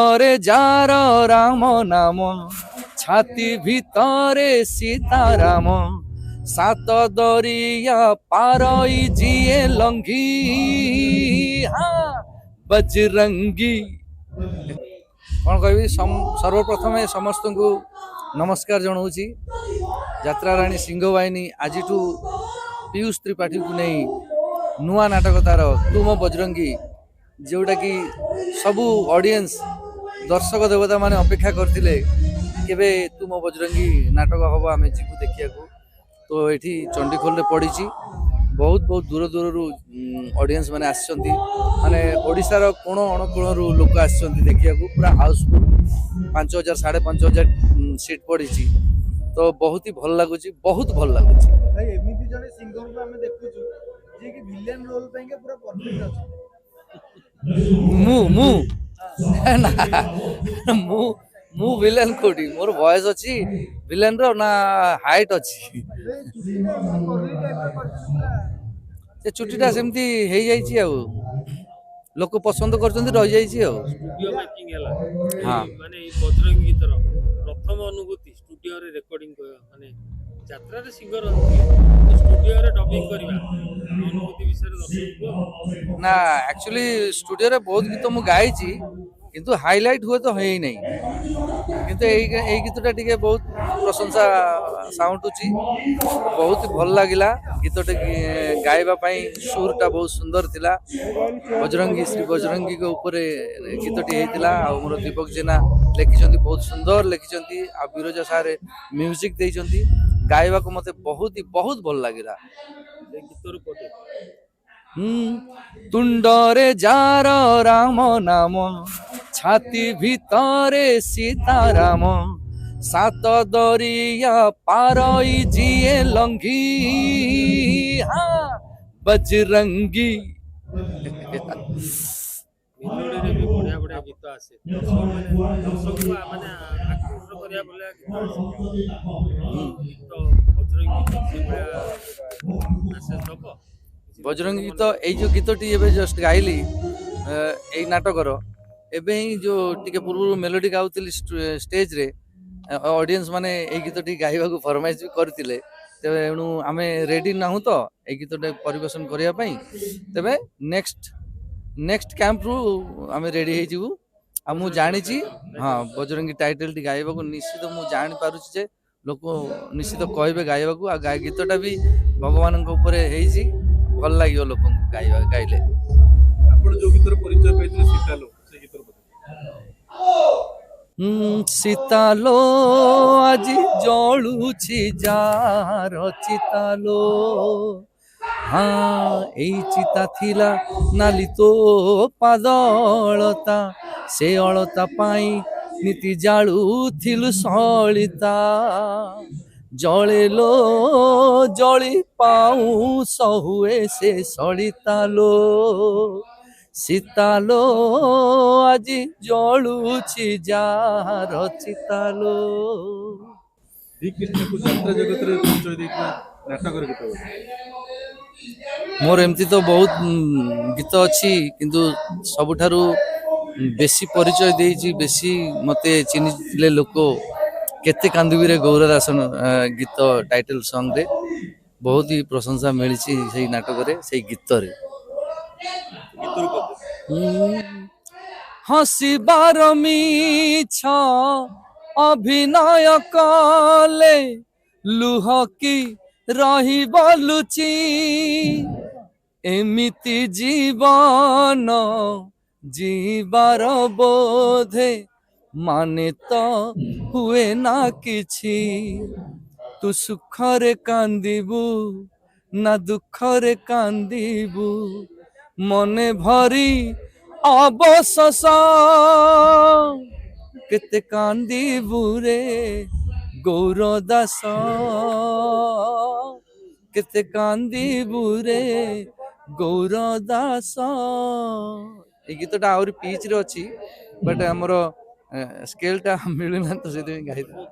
ତୁଣ୍ଡରେ ଯାର ରାମ ନାମ ଛାତି ଭିତରେ ସୀତାରାମ ସାତ ଦରିଆ ପାରଇ ଯିଏ ଲଙ୍ଘି ବଜରଙ୍ଗୀ। କ'ଣ କହିବି, ସର୍ବପ୍ରଥମେ ସମସ୍ତଙ୍କୁ ନମସ୍କାର ଜଣାଉଛି। ଯାତ୍ରାରାଣୀ ସିଂହ ବାହିନୀ ଆଜିଠୁ ପୀୟୁଷ ତ୍ରିପାଠୀକୁ ନେଇ ନୂଆ ନାଟକ ତାର ତୁ ମୋ ବଜରଙ୍ଗୀ, ଯେଉଁଟାକି ସବୁ ଅଡ଼ିଏନ୍ସ ଦର୍ଶକ ଦେବତା ମାନେ ଅପେକ୍ଷା କରିଥିଲେ କେବେ ତୁ ମୋ ବଜରଙ୍ଗୀ ନାଟକ ହେବ, ଆମେ ଯିବୁ ଦେଖିବାକୁ। ତ ଏଠି ଚଣ୍ଡିଖୋଲରେ ପଡ଼ିଛି। ବହୁତ ବହୁତ ଦୂର ଦୂରରୁ ଅଡ଼ିଏନ୍ସ ମାନେ ଆସିଛନ୍ତି, ମାନେ ଓଡ଼ିଶାର କୋଣ ଅଣକୋଣରୁ ଲୋକ ଆସିଛନ୍ତି ଦେଖିବାକୁ। ପୁରା ହାଉସଫୁଲ୍, 5000 5,500 ସିଟ୍ ପଡ଼ିଛି। ତ ବହୁତ ହି ଭଲ ଲାଗୁଛି, ବହୁତ ଭଲ ଲାଗୁଛି। ଏମିତି ଜଣେ ସିଙ୍ଗରକୁ ଆମେ ଦେଖୁଛୁ ଯିଏକି ଭିଲେନ ରୋଲ ପାଇଁକା ପୁରା ପରଫେକ୍ଟ ଅଛି। ମୁଁ ଭିଲେନ କୋଉଠି? ମୋର ଭଏସ ଅଛି ଭିଲେନ ର ନା ହାଇଟ ଅଛି? ସେ ଚୁଟିଟା ସେମିତି ହେଇଯାଇଛି ଆଉ, ଲୋକ ପସନ୍ଦ କରୁଛନ୍ତି, ରହିଯାଇଛି ଆଉ। ଷ୍ଟୁଡିଓ ମେକିଂ ହେଲା। ହଁ, ମାନେ ଏଇ ବଜରଙ୍ଗୀ ଗୀତର ପ୍ରଥମ ଅନୁଭୂତି ଷ୍ଟୁଡିଓରେ ରେକର୍ଡିଂ ମାନେ ଯାତ୍ରାରେ ସିଙ୍ଗର ଷ୍ଟୁଡିଓରେ ଡବିଂ କରିବା ଅନୁଭୂତି ବିଷୟରେ ଦର୍ଶକଙ୍କୁ। ନା ଆକ୍ଚୁଆଲି ଷ୍ଟୁଡିଓରେ ବହୁତ ଗୀତ ମୁଁ ଗାଇଛି, କିନ୍ତୁ ହାଇଲାଇଟ୍ ହୁଏ ତ ହେଇନାହିଁ। କିନ୍ତୁ ଏଇ ଗୀତଟା ଟିକେ ବହୁତ ପ୍ରଶଂସା ସାଉଣ୍ଡୁଛି, ବହୁତ ଭଲ ଲାଗିଲା। ଗୀତଟି ଗାଇବା ପାଇଁ ସୁରଟା ବହୁତ ସୁନ୍ଦର ଥିଲା। ବଜରଙ୍ଗୀ ଶ୍ରୀ ବଜରଙ୍ଗୀଙ୍କ ଉପରେ ଗୀତଟି ହେଇଥିଲା। ଆଉ ମୋର ଦୀପକ ଜେନା ଲେଖିଛନ୍ତି, ବହୁତ ସୁନ୍ଦର ଲେଖିଛନ୍ତି। ଆଉ ବିରଜା ସାର୍ ମ୍ୟୁଜିକ୍ ଦେଇଛନ୍ତି। ଗାଇବାକୁ ମୋତେ ବହୁତ ଭଲ ଲାଗିଲା। ତୁଣ୍ଡରେ ଯାର ରାମ ନାମ ଛାତି ଭିତରେ ସୀତାରାମ ସାତ ଦରିଆ ପାରଇ ଯିଏ ଲଙ୍ଘି ବଜରଙ୍ଗୀ। ମେଲୋଡିରେ ବି ବଢିଆ ବଢିଆ ଗୀତ ଆସେ, ଦର୍ଶକଙ୍କୁ ମାନେ ଆକୃଷ୍ଟ କରିବା ଭଳିଆ ଗୀତ ଆସେ। ଗୀତ ବଜରଙ୍ଗୀ ସେଇଭଳିଆ ମେସେଜ ଦବ। ବଜରଙ୍ଗୀ ଗୀତ, ଏଇ ଯୋଉ ଗୀତଟି ଏବେ ଜଷ୍ଟ ଗାଇଲି ଏଇ ନାଟକର, ଏବେ ହିଁ ଯୋଉ ଟିକେ ପୂର୍ବରୁ ମେଲୋଡି ଗାଉଥିଲି ଷ୍ଟେଜରେ, ଅଡ଼ିଏନ୍ସ ମାନେ ଏଇ ଗୀତଟି ଗାଇବାକୁ ଫରମାଇଜ ବି କରିଥିଲେ। ତେବେ ଏଣୁ ଆମେ ରେଡି ନାହୁଁ ତ ଏଇ ଗୀତଟା ପରିବେଷଣ କରିବା ପାଇଁ। ତେବେ ନେକ୍ସଟ କ୍ୟାମ୍ପରୁ ଆମେ ରେଡି ହେଇଯିବୁ। ଆଉ ମୁଁ ଜାଣିଛି, ହଁ, ବଜରଙ୍ଗୀ ଟାଇଟେଲଟି ଗାଇବାକୁ ନିଶ୍ଚିତ ମୁଁ ଜାଣିପାରୁଛି ଯେ ଲୋକ ନିଶ୍ଚିତ କହିବେ ଗାଇବାକୁ। ଆଉ ଗୀତଟା ବି ଭଗବାନଙ୍କ ଉପରେ ହେଇଛି, ଭଲ ଲାଗିବ ଲୋକଙ୍କୁ ଗାଇଲେ। ଆପଣ ଯୋଉ ଗୀତର ପରିଚୟ ପାଇଥିଲେ ସୀତାଲୋ, ସେ ଗୀତର ସୀତାଲୋ ଆଜି ଜଳୁଛି ଯାର ଚିତାଲୋ, ଏଇ ଚିତା ଥିଲା ନାଲି ତୋ ପାଦ ଅଳତା, ସେ ଅଳତା ପାଇଁ ନୀତି ଜାଳୁଥିଲୁ ସଳିତା, ଜଳେଲୋ ଜଳି ପାଉଁଶ ହୁଏ ସେ ସଳିତାଲୋ, ସୀତାଲୋ ଆଜି ଜଳୁଛି ଯାର ଚିତାଲୋ। ଶ୍ରୀକୃଷ୍ଣକୁ ଯାତ୍ରା ଜଗତରେ ପରିଚୟ ଦେଇଥିବା ନାଟକର ଗୀତ। ମୋର ଏମିତି ତ ବହୁତ ଗୀତ ଅଛି, କିନ୍ତୁ ସବୁଠାରୁ ବେଶୀ ପରିଚୟ ଦେଇଛି, ବେଶୀ ମୋତେ ଚିହ୍ନିଥିଲେ ଲୋକ କେତେ କାନ୍ଦିବିରେ ଗୌରଦାସନ ଗୀତ ଟାଇଟେଲ ସଙ୍ଗରେ। ବହୁତ ହି ପ୍ରଶଂସା ମିଳିଛି ସେଇ ନାଟକରେ, ସେଇ ଗୀତରେ। ହସିବାର ମିଛ ଅଭିନୟ କଲେ ଲୁହ କି ରହିବ ଲୁଚି, ଏମିତି ଜୀବନ ଯିବାର ବୋଧେ ମାନେ ତ ହୁଏ ନା କିଛି, ତୁ ସୁଖରେ କାନ୍ଦିବୁ ନା ଦୁଃଖରେ କାନ୍ଦିବୁ, ମନେ ଭରି ଅବଶୋଷ କେତେ କାନ୍ଦିବୁ ରେ ଗୌର ଦାସ, କେତେ କାନ୍ଦିବୁ ରେ ଗୌର ଦାସ। এই ଗୀତଟା ଆହୁରି ପିଚରେ ଅଛି, ବଟ୍ ଆମର ସ୍କେଲଟା ମିଳୁନାହିଁ, ତ ସେଥିପାଇଁ ଗାଇଦେଲି।